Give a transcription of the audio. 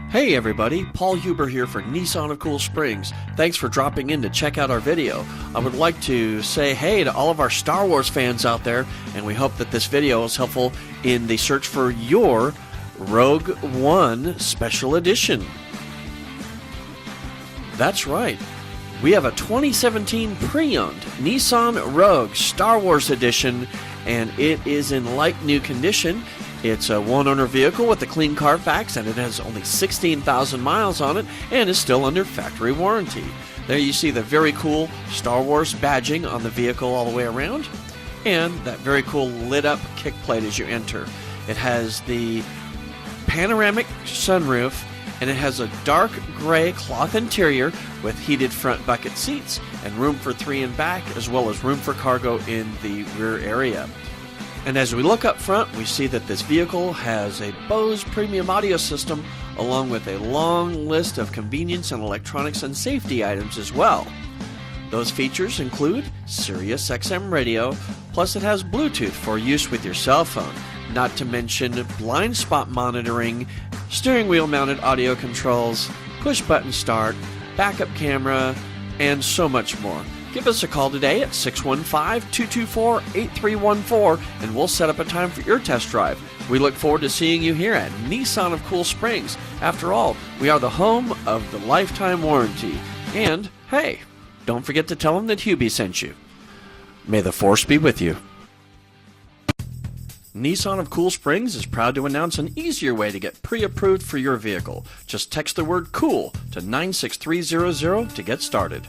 Hey everybody, Paul Huber here for Nissan of Cool Springs. Thanks for dropping in to check out our video. I would like to say hey to all of our Star Wars fans out there, and we hope that this video is helpful in the search for your Rogue One Special Edition. That's right. We have a 2017 pre-owned Nissan Rogue Star Wars Edition, and it is in like new condition. It's a one-owner vehicle with a clean Carfax, and it has only 16,000 miles on it and is still under factory warranty. There you see the very cool Star Wars badging on the vehicle all the way around, and that very cool lit-up kick plate as you enter. It has the panoramic sunroof, and it has a dark gray cloth interior with heated front bucket seats and room for 3 in back, as well as room for cargo in the rear area. And as we look up front, we see that this vehicle has a Bose Premium audio system, along with a long list of convenience and electronics and safety items as well. Those features include Sirius XM radio, plus it has Bluetooth for use with your cell phone, not to mention blind spot monitoring, steering wheel mounted audio controls, push button start, backup camera, and so much more. Give us a call today at 615-224-8314 and we'll set up a time for your test drive. We look forward to seeing you here at Nissan of Cool Springs. After all, we are the home of the lifetime warranty. And hey, don't forget to tell them that Hubie sent you. May the Force be with you. Nissan of Cool Springs is proud to announce an easier way to get pre-approved for your vehicle. Just text the word COOL to 96300 to get started.